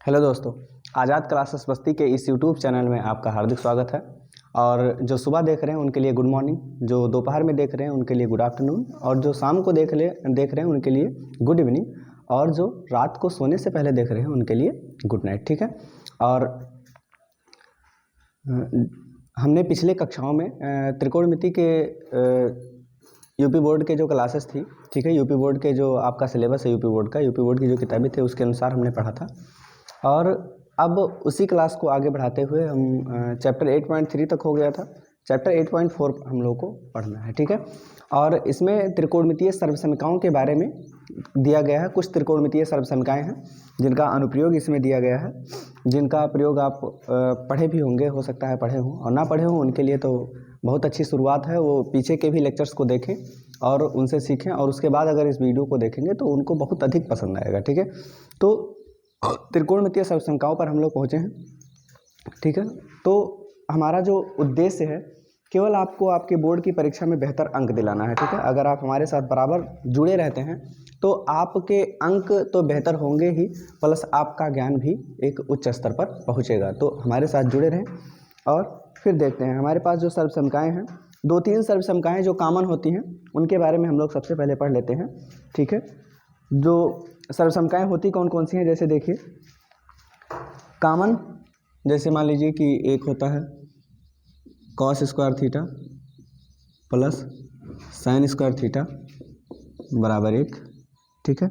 Hello दोस्तों, आज़ाद classes बस्ती के इस यूट्यूब चैनल में आपका हार्दिक स्वागत है। और जो सुबह देख रहे हैं उनके लिए गुड मॉर्निंग, जो दोपहर में देख रहे हैं उनके लिए गुड आफ्टरनून, और जो शाम को देख रहे हैं उनके लिए गुड इवनिंग, और जो रात को सोने से पहले देख रहे हैं उनके लिए गुड नाइट। ठीक है। और हमने पिछले कक्षाओं में त्रिकोणमिति के यूपी बोर्ड के जो क्लासेस थी, ठीक है, यूपी बोर्ड के जो आपका सिलेबस है, यूपी बोर्ड की जो किताबें थी उसके अनुसार हमने पढ़ा था। और अब उसी क्लास को आगे बढ़ाते हुए हम चैप्टर 8.3 तक हो गया था। चैप्टर 8.4 हम लोग को पढ़ना है। ठीक है। और इसमें त्रिकोणमितीय सर्वसमीकरणों के बारे में दिया गया है। कुछ त्रिकोणमितीय सर्वसमीकरण हैं जिनका अनुप्रयोग इसमें दिया गया है, जिनका प्रयोग आप पढ़े भी होंगे, हो सकता है पढ़े हों, और ना पढ़े हों उनके लिए तो बहुत अच्छी शुरुआत है। वो पीछे के भी लेक्चर्स को देखें और उनसे सीखें, और उसके बाद अगर इस वीडियो को देखेंगे तो उनको बहुत अधिक पसंद आएगा। ठीक है। तो त्रिकोणमितीय सर्वसमीकरणों पर हम लोग पहुँचे हैं। ठीक है। तो हमारा जो उद्देश्य है केवल आपको आपके बोर्ड की परीक्षा में बेहतर अंक दिलाना है। ठीक है। अगर आप हमारे साथ बराबर जुड़े रहते हैं तो आपके अंक तो बेहतर होंगे ही, प्लस आपका ज्ञान भी एक उच्च स्तर पर पहुंचेगा। तो हमारे साथ जुड़े रहें और फिर देखते हैं हमारे पास जो सर्वसमीकरण हैं। 2-3 सर्वसमीकरण जो कॉमन होती हैं उनके बारे में हम लोग सबसे पहले पढ़ लेते हैं। ठीक है। जो सर्वसमीकरण होती कौन कौन सी हैं, जैसे देखिए कॉमन, जैसे मान लीजिए कि एक होता है cos square theta plus sine square theta बराबर 1। ठीक है।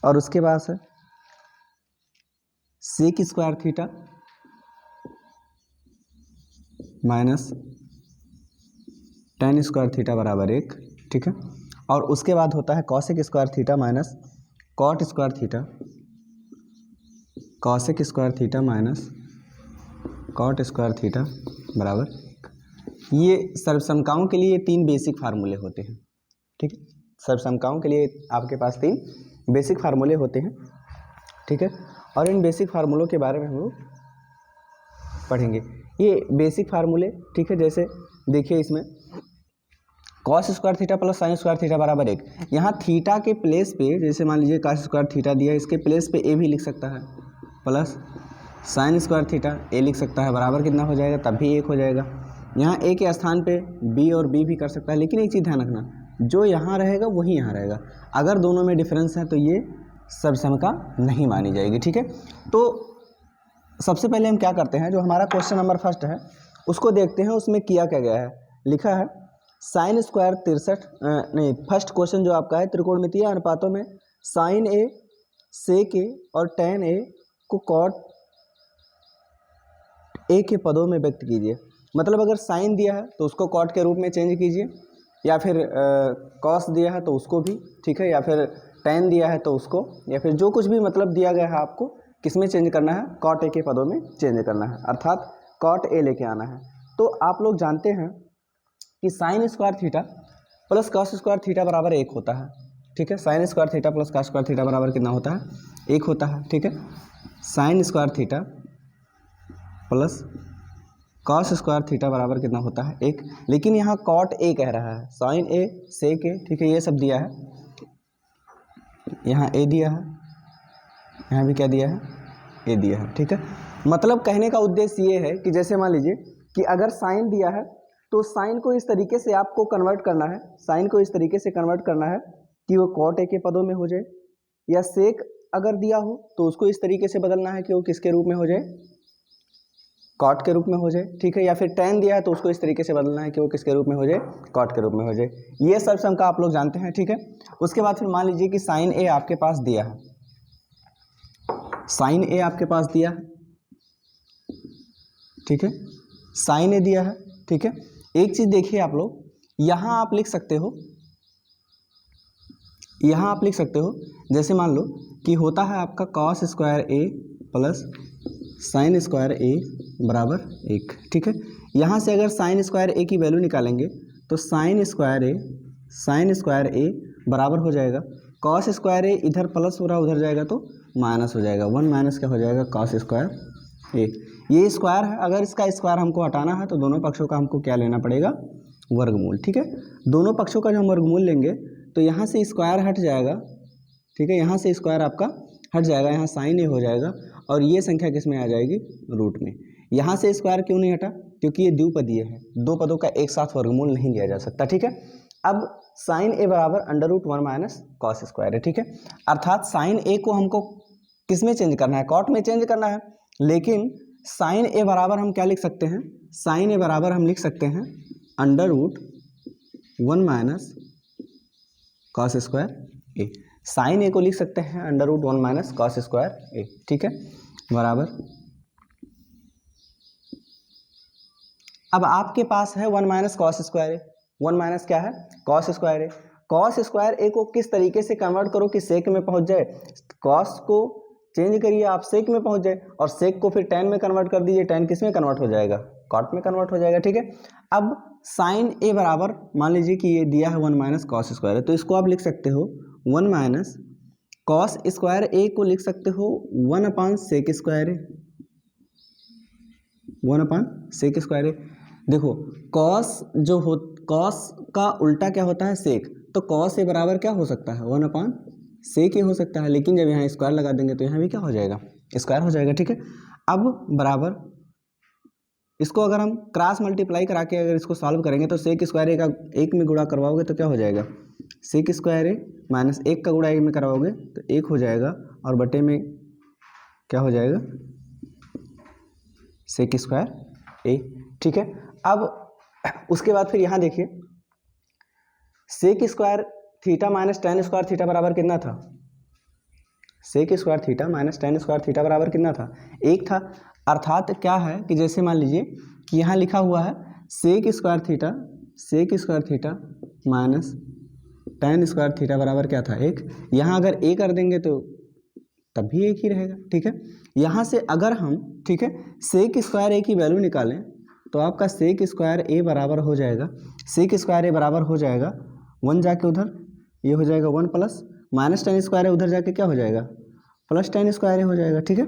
और उसके बाद है sec square theta minus tan square theta बराबर 1। ठीक है। और उसके बाद होता है cosec square theta minus cot square theta, cosec square theta minus cot square theta बराबर 1। ये सर्वसमीकरणों के लिए 3 बेसिक फार्मूले होते हैं। ठीक है। सर्वसमीकरणों के लिए आपके पास 3 बेसिक फार्मूले होते हैं। ठीक है। और इन बेसिक फार्मूलों के बारे में हम लोग पढ़ेंगे। ये बेसिक फार्मूले, ठीक है, जैसे देखिए इसमें cos square theta plus sine square theta बराबर 1। यहाँ थीटा के प्लेस पे, जैसे मान लीजिए कॉस स्क्वायर थीटा दिया है, इसके प्लेस पे ए भी लिख सकता है, प्लस साइन स्क्वायर थीटा ए लिख सकता है, बराबर कितना हो जाएगा, तब भी 1 हो जाएगा। यहाँ ए के स्थान पे बी और बी भी कर सकता है, लेकिन एक चीज़ ध्यान रखना, जो यहाँ रहेगा वही यहाँ रहेगा। अगर दोनों में डिफरेंस है तो ये सर्वसमीकरण नहीं मानी जाएगी। ठीक है। तो सबसे पहले हम क्या करते हैं, जो हमारा क्वेश्चन नंबर फर्स्ट है उसको देखते हैं। उसमें किया क्या गया है, लिखा है साइन स्क्वायर 63 नहीं, फर्स्ट क्वेश्चन जो आपका है, त्रिकोणमितीय अनुपातों में साइन ए सेक ए और टेन ए को कॉट ए के पदों में व्यक्त कीजिए। मतलब अगर साइन दिया है तो उसको कॉट के रूप में चेंज कीजिए, या फिर कॉस दिया है तो उसको भी, ठीक है, या फिर टेन दिया है तो उसको, या फिर जो कुछ भी मतलब दिया गया है आपको किस में चेंज करना है, कॉट ए के पदों में चेंज करना है, अर्थात कॉट ए लेके आना है। तो आप लोग जानते हैं कि sign square theta plus cos square theta बराबर 1 होता है। ठीक है। Sign square theta plus cos square theta बराबर कितना होता है, 1 होता है। ठीक है। Sign square theta plus cos square theta बराबर कितना होता है, 1। लेकिन यहाँ कॉट ए कह रहा है, साइन ए सेक ए, ठीक है, ये सब दिया है, यहाँ ए दिया है, यहाँ भी क्या दिया है, ए दिया है। ठीक है। मतलब कहने का उद्देश्य ये है कि जैसे मान लीजिए कि अगर साइन दिया है तो साइन को इस तरीके से आपको कन्वर्ट करना है, साइन को इस तरीके से कन्वर्ट करना है कि वो कॉट ए के पदों में हो जाए, या सेक अगर दिया हो तो उसको इस तरीके से बदलना है कि वो किसके रूप में हो जाए, कॉट के रूप में हो जाए। ठीक है। या फिर टेन दिया है तो उसको इस तरीके से बदलना है कि वो किसके रूप में हो जाए, कॉट के रूप में हो जाए। ये सर्वसमीकरण आप लोग जानते हैं। ठीक है। उसके बाद फिर मान लीजिए कि साइन ए आपके पास दिया है, साइन ए आपके पास दिया है, ठीक है, साइन ए दिया है। ठीक है। एक चीज देखिए आप लोग, यहां आप लिख सकते हो, यहां आप लिख सकते हो, जैसे मान लो कि होता है आपका कॉस स्क्वायर ए प्लस साइन स्क्वायर ए बराबर 1। ठीक है। यहाँ से अगर साइन स्क्वायर ए की वैल्यू निकालेंगे तो साइन स्क्वायर ए बराबर हो जाएगा कॉस स्क्वायर ए, इधर प्लस हो रहा उधर जाएगा तो माइनस हो जाएगा, 1 माइनस क्या हो जाएगा, कॉस स्क्वायर ए। ये स्क्वायर है, अगर इसका स्क्वायर हमको हटाना है तो दोनों पक्षों का हमको क्या लेना पड़ेगा, वर्गमूल। ठीक है। दोनों पक्षों का जो हम वर्गमूल लेंगे तो यहाँ से स्क्वायर हट जाएगा, ठीक है, यहाँ से स्क्वायर आपका हट जाएगा, यहाँ साइन ए हो जाएगा और ये संख्या किस में आ जाएगी, रूट में। यहाँ से स्क्वायर क्यों नहीं हटा, क्योंकि ये द्विपदीय है, दो पदों का एक साथ वर्गमूल नहीं लिया जा सकता, ठीक है। अब साइन ए बराबर under root 1 minus cos square है, ठीक है। अर्थात साइन ए को हमको किस में चेंज करना है, कॉट में चेंज करना है, लेकिन साइन ए बराबर हम क्या लिख सकते हैं, साइन ए बराबर हम लिख सकते हैं under root 1 minus cos square a. Sine a को लिख सकते हैं under root 1 minus cos square a, ठीक है, बराबर। अब आपके पास है 1 minus cos square a, 1 minus क्या है, cos square a. Cos square a को किस तरीके से कन्वर्ट करो कि सेक में पहुंच जाए, कॉस को चेंज करिए आप सेक में पहुंच जाए, और सेक को फिर टैन में कन्वर्ट कर दीजिए, टैन किस में कन्वर्ट हो जाएगा, कॉट में कन्वर्ट हो जाएगा, ठीक है। अब साइन ए बराबर मान लीजिए कि ये दिया है 1 माइनस कॉस स्क्वायर है, तो इसको आप लिख सकते हो 1 माइनस कॉस स्क्वायर ए को लिख सकते हो 1 अपान sec square a, 1 upon sec square ए। देखो कॉस जो हो, कॉस का उल्टा क्या होता है, सेक, तो कॉस ए बराबर क्या हो सकता है, 1 अपान सेक ए हो सकता है, लेकिन जब यहाँ स्क्वायर लगा देंगे तो यहाँ भी क्या हो जाएगा, स्क्वायर हो जाएगा, ठीक है। अब बराबर इसको अगर हम क्रॉस मल्टीप्लाई करा के अगर इसको सॉल्व करेंगे तो सेक स्क्वायर ए का एक में गुणा करवाओगे तो क्या हो जाएगा, सेक स्क्वायर ए माइनस एक का गुणा एक में करवाओगे तो एक हो जाएगा, और बटे में क्या हो जाएगा, सेक स्क्वायर ए, ठीक है। अब उसके बाद फिर यहाँ देखिए sec square theta minus tan square theta बराबर कितना था, sec square theta minus tan square theta बराबर कितना था, एक था। अर्थात क्या है कि जैसे मान लीजिए कि यहाँ लिखा हुआ है sec square theta minus tan square theta बराबर क्या था, एक। यहाँ अगर ए कर देंगे तो तब भी एक ही रहेगा, ठीक है। यहाँ से अगर हम, ठीक है, सेक स्क्वायर ए की वैल्यू निकालें तो आपका सेक स्क्वायर ए बराबर हो जाएगा, सेक स्क्वायर ए बराबर हो जाएगा 1 जाके उधर ये हो जाएगा 1 प्लस माइनस टेन स्क्वायर है, उधर जाके क्या हो जाएगा, प्लस टेन स्क्वायर ए हो जाएगा, ठीक है।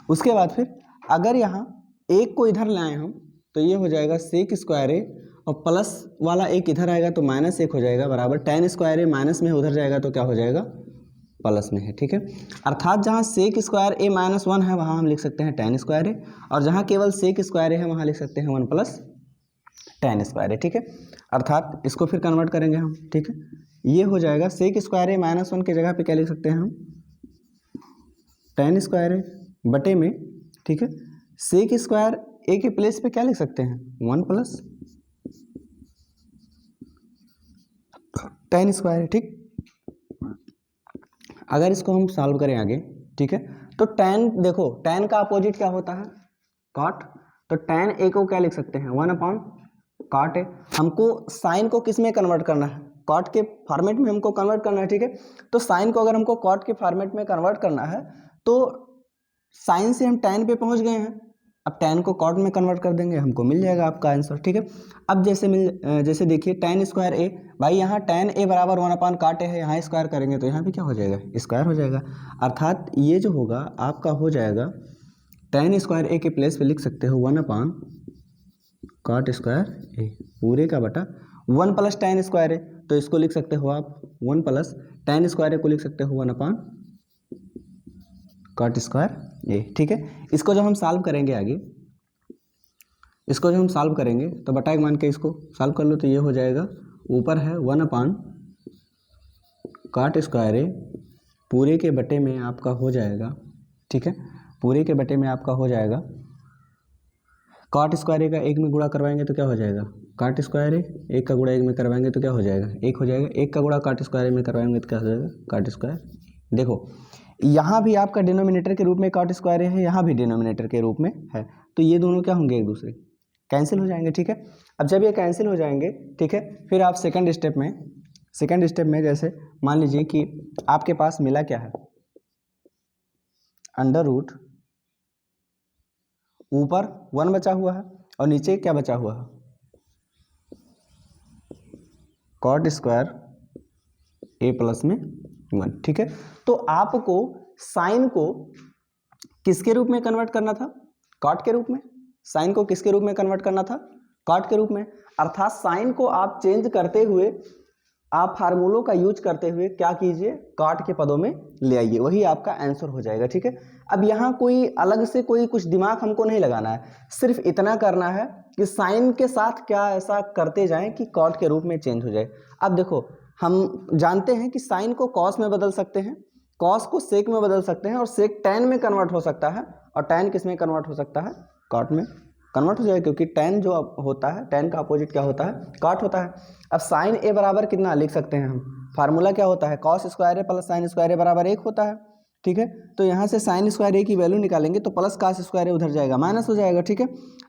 उसके बाद फिर अगर यहाँ एक को इधर लाएँ हम तो ये हो जाएगा सेक स्क्वायर ए, और प्लस वाला एक इधर आएगा तो माइनस एक हो जाएगा, बराबर टेन स्क्वायर ए माइनस में उधर जाएगा तो क्या हो जाएगा, प्लस में है, ठीक है। अर्थात जहाँ सेक स्क्वायर ए माइनस 1 है वहाँ हम लिख सकते हैं टेन स्क्वायर ए, और जहाँ केवल सेक स्क्वायर ए है वहाँ लिख सकते हैं 1 प्लस टेन स्क्वायर ए, ठीक है। अर्थात इसको फिर कन्वर्ट करेंगे हम, ठीक है, ये हो जाएगा सेक स्क्वायर ए माइनस 1 की जगह पे क्या लिख सकते हैं हम, टेन स्क्वायर ए बटे में, ठीक है, सेक स्क्वायर ए के प्लेस पे क्या लिख सकते हैं, 1 प्लस टेन स्क्वायर, ठीक। अगर इसको हम सॉल्व करें आगे, ठीक है, तो टेन, देखो टेन का अपोजिट क्या होता है, कॉट, तो टेन ए को क्या लिख सकते हैं, 1 अपॉन कॉट ए। हमको साइन को किस में कन्वर्ट करना है, कॉट के फॉर्मेट में हमको कन्वर्ट करना है, ठीक है। तो साइन को अगर हमको कॉट के फॉर्मेट में कन्वर्ट करना है तो साइन से हम टेन पे पहुंच गए हैं, अब टेन को कॉट में कन्वर्ट कर देंगे, हमको मिल जाएगा आपका आंसर, ठीक है। अब जैसे देखिए टेन स्क्वायर ए, भाई यहाँ टेन ए बराबर 1 अपान कॉट ए है, यहाँ स्क्वायर करेंगे तो यहाँ भी क्या हो जाएगा, स्क्वायर हो जाएगा। अर्थात ये जो होगा आपका हो जाएगा टेन स्क्वायर ए के प्लेस पे लिख सकते हो 1 अपान कॉट स्क्वायर ए पूरे का बटा 1 प्लस टेन स्क्वायर ए, तो इसको लिख सकते हो आप 1 प्लस टेन स्क्वायर ए को लिख सकते हो 1 अपान कॉट स्क्वायर ए, ठीक है। इसको जब हम सॉल्व करेंगे आगे, इसको जब हम सॉल्व करेंगे तो बटा एक मान के इसको सॉल्व कर लो तो ये हो जाएगा, ऊपर है 1 अपान कॉट स्क्वायर ए पूरे के बटे में आपका हो जाएगा, ठीक है, पूरे के बटे में आपका हो जाएगा कॉट स्क्वायर ए का एक में गुणा करवाएंगे तो क्या हो जाएगा, कॉट स्क्वायर ए, एक का गुणा एक में करवाएंगे तो क्या हो जाएगा, एक हो जाएगा, एक का गुणा कॉट स्क्वायर ए में करवाएंगे तो क्या हो जाएगा, कॉट स्क्वायर। देखो यहाँ भी आपका डिनोमिनेटर के रूप में कॉट स्क्वायर है, यहाँ भी डिनोमिनेटर के रूप में है, तो ये दोनों क्या होंगे, एक दूसरे कैंसिल हो जाएंगे, ठीक है। अब जब ये कैंसिल हो जाएंगे, ठीक है, फिर आप सेकंड स्टेप में जैसे मान लीजिए कि आपके पास मिला क्या है, अंडर रूट, ऊपर 1 बचा हुआ है और नीचे क्या बचा हुआ है, कॉट स्क्वायर ए प्लस में 1, ठीक है। तो आपको साइन को किसके रूप में कन्वर्ट करना था, कॉट के रूप में, साइन को किसके रूप में कन्वर्ट करना था, कॉट के रूप में। अर्थात साइन को आप चेंज करते हुए आप फार्मूलों का यूज करते हुए क्या कीजिए, कॉट के पदों में ले आइए, वही आपका आंसर हो जाएगा। ठीक है, अब यहाँ कोई अलग से कोई कुछ दिमाग हमको नहीं लगाना है, सिर्फ इतना करना है कि साइन के साथ क्या ऐसा करते जाएं कि कॉट के रूप में चेंज हो जाए। अब देखो, हम जानते हैं कि साइन को कॉस में बदल सकते हैं, कॉस को सेक में बदल सकते हैं, और सेक टैन में कन्वर्ट हो सकता है, और टैन किस में कन्वर्ट हो सकता है, कॉट में कन्वर्ट हो जाएगा, क्योंकि टैन जो होता है, टैन का अपोजिट क्या होता है, कॉट होता है। अब साइन ए बराबर कितना लिख सकते हैं हम, फार्मूला क्या होता है, कॉस स्क्वायर ए प्लस साइन स्क्वायर ए बराबर 1 होता है। ठीक है, तो यहाँ से साइन स्क्वायर ए की वैल्यू निकालेंगे तो प्लस कॉस स्क्वायर ए उधर जाएगा, माइनस हो जाएगा। ठीक है,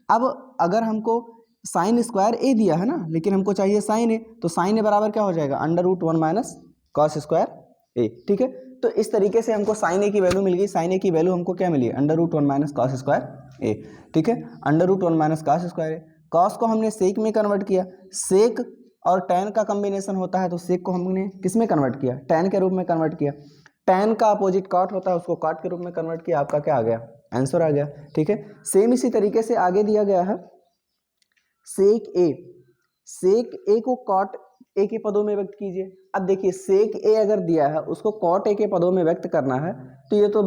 अब अगर हमको साइन स्क्वायर ए दिया है ना, लेकिन हमको चाहिए साइन ए, तो साइन ए बराबर क्या हो जाएगा, √1 माइनस कॉस स्क्वायर ए। ठीक है, तो इस तरीके से हमको साइन ए की वैल्यू मिल गई, साइन ए की वैल्यू हमको क्या मिली, √1 माइनस कॉस स्क्वायर ए। ठीक है, √1 minus cos square a, cos को हमने सेक में कन्वर्ट किया, सेक और टैन का कॉम्बिनेशन होता है, तो सेक को हमने किस में कन्वर्ट किया, टैन के रूप में कन्वर्ट किया। टैन का अपोजिट कॉट होता है, उसको कॉट के रूप में कन्वर्ट किया, आपका क्या आ गया, आंसर आ गया। ठीक है, सेम इसी तरीके से आगे दिया गया है सेक ए, सेक ए को कॉट ए के पदों में व्यक्त कीजिए। अब देखिए, सेक ए अगर दिया है, उसको कॉट ए के पदों में व्यक्त करना है, तो ये तो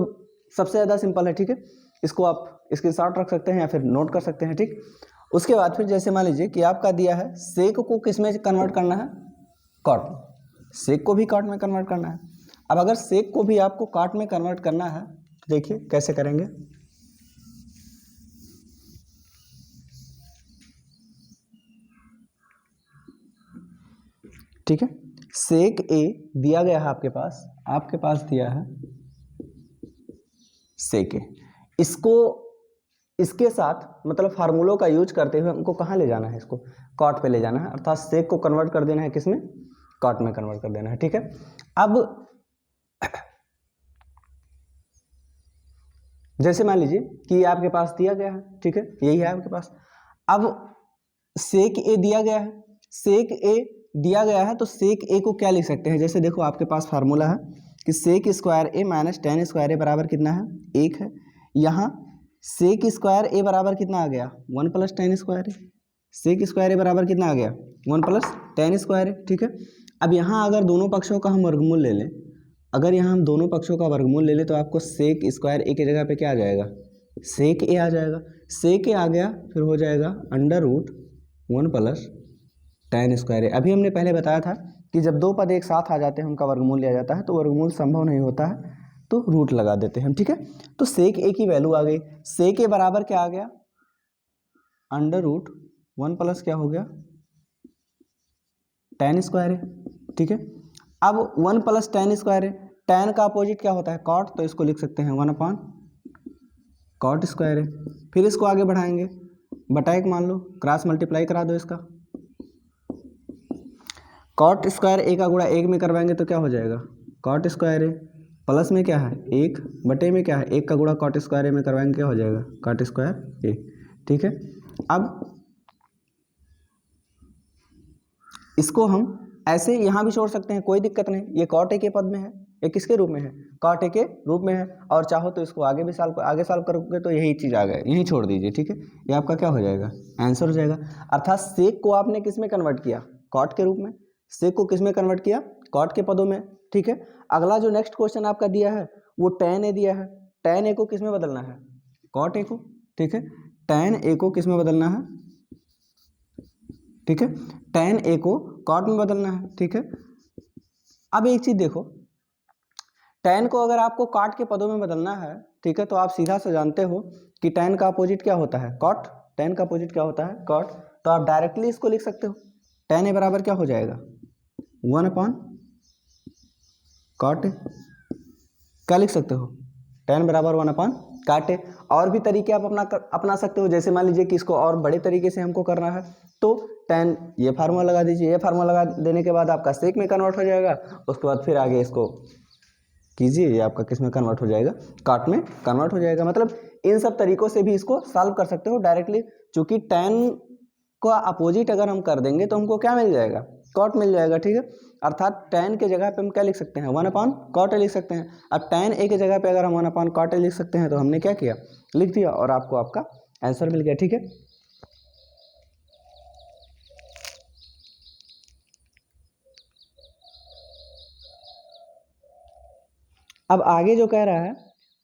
सबसे ज़्यादा सिंपल है। ठीक है, इसको आप स्क्रीनशॉट रख सकते हैं या फिर नोट कर सकते हैं। ठीक, उसके बाद फिर जैसे मान लीजिए कि आपका दिया है सेक को किस में कन्वर्ट करना है, कॉट, सेक को भी कॉट में कन्वर्ट करना है। अब अगर सेक को भी आपको कॉट में कन्वर्ट करना है, तो देखिए कैसे करेंगे। ठीक है, सेक ए दिया गया है आपके पास दिया है सेक ए, इसको इसके साथ मतलब फार्मूलों का यूज करते हुए हमको कहाँ ले जाना है, इसको कॉट पे ले जाना है, अर्थात सेक को कन्वर्ट कर देना है किसमें, कॉट में कन्वर्ट कर देना है। ठीक है, अब जैसे मान लीजिए कि आपके पास दिया गया है, ठीक है, यही है आपके पास। अब सेक ए दिया गया है, सेक ए दिया गया है, तो सेक ए को क्या लिख सकते हैं, जैसे देखो आपके पास फार्मूला है कि सेक स्क्वायर ए माइनस टेन स्क्वायर ए बराबर कितना है, 1 है। यहाँ सेक स्क्वायर ए बराबर कितना आ गया, 1 प्लस टेन स्क्वायर ए, सेक स्क्वायर ए बराबर कितना आ गया, 1 प्लस टेन स्क्वायर ए। ठीक है, अब यहाँ अगर दोनों पक्षों का हम वर्गमूल ले लें, अगर यहाँ हम दोनों पक्षों का वर्गमूल ले लें, तो आपको सेक स्क्वायर ए की जगह पे क्या आ जाएगा, सेक ए आ जाएगा। सेक ए आ गया, फिर हो जाएगा √1 प्लस टेन स्क्वायर ए। अभी हमने पहले बताया था कि जब दो पद एक साथ आ जाते हैं, उनका वर्गमूल लिया जाता है, तो वर्गमूल संभव नहीं होता है, तो रूट लगा देते हैं हम। ठीक है, तो सेक ए की वैल्यू आ गई, सेक ए बराबर क्या आ गया, √1 प्लस क्या हो गया, टेन स्क्वायर ए। ठीक है, अब 1 प्लस टेन स्क्वायर है, टेन का अपोजिट क्या होता है, कॉट, तो इसको लिख सकते हैं 1 अपॉन कॉट स्क्वायर है। फिर इसको आगे बढ़ाएंगे, बटा 1 मान लो, क्रॉस मल्टीप्लाई करा दो इसका, कॉट स्क्वायर ए का गुणा 1 में करवाएंगे तो क्या हो जाएगा, कॉट स्क्वायर ए, प्लस में क्या है 1, बटे में क्या है 1 का गुणा कॉट स्क्वायर ए में करवाएंगे क्या हो जाएगा, कॉट स्क्वायर ए। ठीक है, अब इसको हम ऐसे यहाँ भी छोड़ सकते हैं, कोई दिक्कत नहीं, ये कॉट ए के पद में है, ये किसके रूप में है, कॉट ए के रूप में है, और चाहो तो इसको आगे भी आगे सॉल्व करोगे तो यही चीज़ आ गया, यही छोड़ दीजिए। ठीक है, ये आपका क्या हो जाएगा, आंसर हो जाएगा। अर्थात सेक को आपने किस में कन्वर्ट किया, कॉट के रूप में, सेक को किस में कन्वर्ट किया, कॉट के पदों में। ठीक है, अगला जो नेक्स्ट क्वेश्चन आपका दिया है वो टेन ए दिया है, टेन ए को किस में बदलना है, कॉट ए को। ठीक है, टेन ए को किस में बदलना है, ठीक है, टेन ए को कॉट में बदलना है। ठीक है, अब एक चीज देखो, टेन को अगर आपको कॉट के पदों में बदलना है, ठीक है, तो आप सीधा से जानते हो कि टेन का अपोजिट क्या होता है, कॉट, टेन का अपोजिट क्या होता है, कॉट, तो आप डायरेक्टली इसको लिख सकते हो, टेन ए बराबर क्या हो जाएगा, 1 अपॉन कॉट ए, क्या लिख सकते हो, टेन बराबर 1 अपॉन कॉट ए। और भी तरीके आप अपना सकते हो, जैसे मान लीजिए कि इसको और बड़े तरीके से हमको करना है, तो टेन ये फार्मूला लगा दीजिए, ये फार्मूला लगा देने के बाद आपका सेक में कन्वर्ट हो जाएगा, उसके बाद फिर आगे इसको कीजिए, ये आपका किस में कन्वर्ट हो जाएगा, कॉट में कन्वर्ट हो जाएगा। मतलब इन सब तरीकों से भी इसको सॉल्व कर सकते हो डायरेक्टली, चूंकि टेन को अपोजिट अगर हम कर देंगे तो हमको क्या मिल जाएगा, कॉट मिल जाएगा। ठीक है, अर्थात टेन के जगह पे हम क्या लिख सकते हैं, 1 अपॉन कॉट ए लिख सकते हैं। अब टेन ए के जगह पे अगर हम 1 अपॉन कॉट ए लिख सकते हैं, तो हमने क्या किया, लिख दिया, और आपको आपका आंसर मिल गया। ठीक है, अब आगे जो कह रहा है,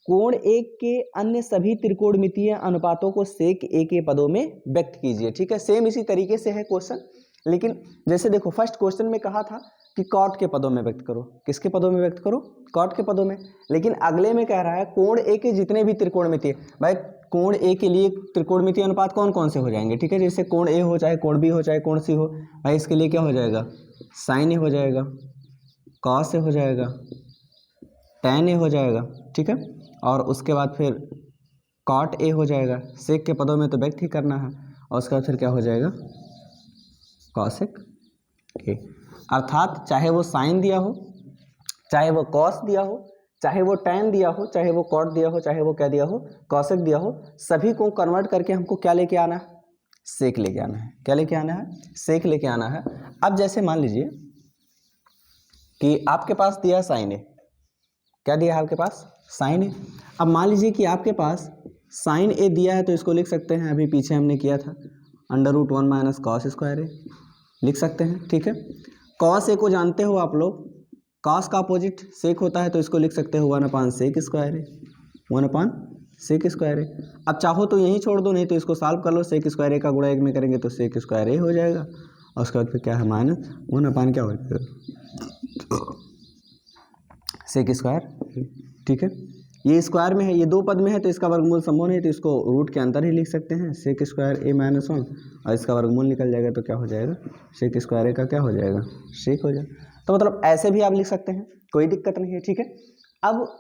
कोण एक के अन्य सभी त्रिकोणमितीय अनुपातों को सेक ए के पदों में व्यक्त कीजिए। ठीक है, सेम इसी तरीके से है क्वेश्चन, लेकिन जैसे देखो फर्स्ट क्वेश्चन में कहा था कि कॉट के पदों में व्यक्त करो। किसके पदों में व्यक्त करो? कॉट के पदों में। लेकिन अगले में कह रहा है कोण ए के जितने भी त्रिकोणमितीय, भाई कोण ए के लिए त्रिकोणमितीय अनुपात कौन कौन से हो जाएंगे? ठीक है, जैसे कोण ए हो, चाहे कोण बी हो, चाहे कोण सी हो, भाई इसके लिए क्या हो जाएगा? साइन ए हो जाएगा, कॉस ए हो जाएगा, टैन ए हो जाएगा। ठीक है, और उसके बाद फिर कॉट ए हो जाएगा। सेक के पदों में तो व्यक्त ही करना है, और उसके बाद फिर क्या हो जाएगा? कॉसेक ए। अर्थात चाहे वो साइन दिया हो, चाहे वो कॉस दिया हो, चाहे वो टैन दिया हो, चाहे वो कॉट दिया हो, चाहे वो क्या दिया हो? कॉसेक दिया हो, सभी को कन्वर्ट करके हमको क्या लेके आना है? सेक लेके आना है। क्या लेके आना है? सेक लेके आना है। अब जैसे मान लीजिए कि आपके पास दिया है साइन ए। क्या दिया है आपके पास? साइन ए। अब मान लीजिए कि आपके पास साइन ए दिया है, तो इसको लिख सकते हैं, अभी पीछे हमने किया था, √1 माइनस कॉस स्क्वायर ए लिख सकते हैं। ठीक है, कॉस ए को जानते हो आप लोग, कॉस का अपोजिट सेक होता है, तो इसको लिख सकते हो 1/सेक स्क्वायर ए, 1/सेक स्क्वायर ए। अब चाहो तो यहीं छोड़ दो, नहीं तो इसको सॉल्व कर लो। सेक स्क्वायर ए का गुणा एक में करेंगे तो सेक स्क्वायर ए हो जाएगा, और उसके बाद फिर क्या है? माइनस 1/, क्या हो जाएगा? Sec square. ठीक है, ये स्क्वायर में है, ये दो पद में है, तो इसका वर्गमूल संभव नहीं, तो इसको रूट के अंदर ही लिख सकते हैं, सेक स्क्वायर ए माइनस 1, और इसका वर्गमूल निकल जाएगा, तो क्या हो जाएगा? सेक स्क्वायर ए का क्या हो जाएगा? सेक हो जाएगा। तो मतलब ऐसे भी आप लिख सकते हैं, कोई दिक्कत नहीं है। ठीक है, अब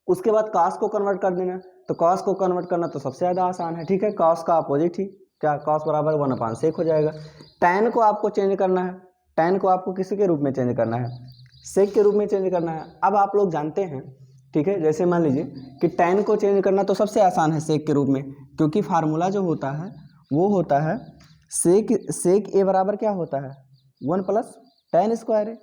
उसके बाद कॉस को कन्वर्ट कर देना, तो कॉस को कन्वर्ट करना तो सबसे ज़्यादा आसान है। ठीक है, कॉस का अपोजिट ही क्या? कॉस बराबर 1/सेक हो जाएगा। टैन को आपको चेंज करना है, टैन को आपको किसी के रूप में चेंज करना है? सेक के रूप में चेंज करना है। अब आप लोग जानते हैं, ठीक है, जैसे मान लीजिए कि टैन को चेंज करना तो सबसे आसान है सेक के रूप में, क्योंकि फार्मूला जो होता है वो होता है सेक ए बराबर क्या होता है? 1 प्लस टैन स्क्वायर ए।